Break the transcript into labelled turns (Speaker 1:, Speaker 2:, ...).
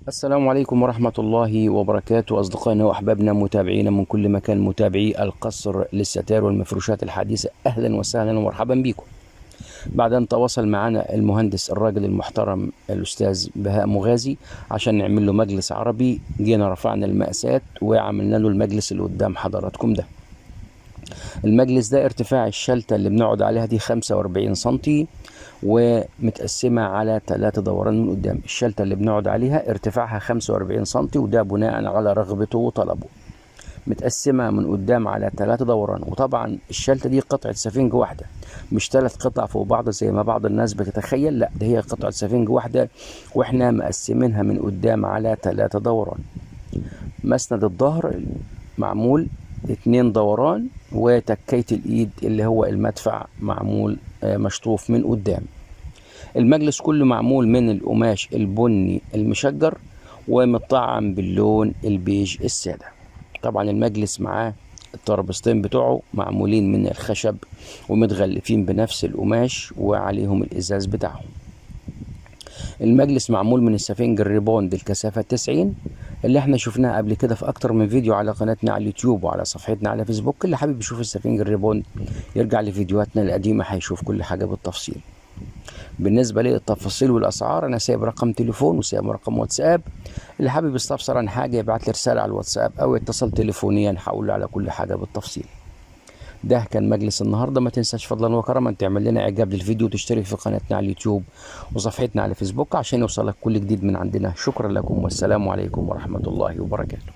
Speaker 1: السلام عليكم ورحمة الله وبركاته، أصدقائنا وأحبابنا متابعينا من كل مكان، متابعي القصر للستار والمفروشات الحديثة. أهلا وسهلا ومرحبا بكم. بعد أن تواصل معنا المهندس الراجل المحترم الأستاذ بهاء مغازي عشان نعمل له مجلس عربي، جينا رفعنا المقاسات وعملنا له المجلس اللي قدام حضراتكم ده. المجلس ده ارتفاع الشلتة اللي بنقعد عليها دي 45 سنتي، ومتقسمة على 3 دوران من قدام. الشلتة اللي بنقعد عليها ارتفاعها 45 سنتي، وده بناء على رغبته وطلبه. متقسمة من قدام على 3 دوران، وطبعا الشلتة دي قطعة سفنج واحدة، مش 3 قطع فوق بعض زي ما بعض الناس بتتخيل، لا ده هي قطعة سفنج واحدة، واحنا مقسمينها من قدام على 3 دوران. مسند الظهر معمول 2 دوران، وتكية الايد اللي هو المدفع معمول مشطوف من قدام. المجلس كله معمول من القماش البني المشجر ومطعم باللون البيج السادة. طبعا المجلس معاه الترابيزتين بتوعه معمولين من الخشب ومتغلفين بنفس القماش وعليهم الازاز بتاعهم. المجلس معمول من السفنج الريبوند الكثافة 90 اللي احنا شفناها قبل كده في اكتر من فيديو على قناتنا على اليوتيوب وعلى صفحتنا على فيسبوك. اللي حابب يشوف السفنج الريبوند يرجع لفيديوهاتنا القديمة هيشوف كل حاجة بالتفصيل. بالنسبة للتفاصيل والأسعار أنا سايب رقم تليفون وسايب رقم واتساب. اللي حابب يستفسر عن حاجة يبعت لي رسالة على الواتساب أو يتصل تليفونيا هقول له على كل حاجة بالتفصيل. ده كان مجلس النهارده. ما تنساش فضلا وكرما تعمل لنا اعجاب للفيديو وتشترك في قناتنا على اليوتيوب وصفحتنا على فيسبوك عشان يوصلك كل جديد من عندنا. شكرا لكم والسلام عليكم ورحمة الله وبركاته.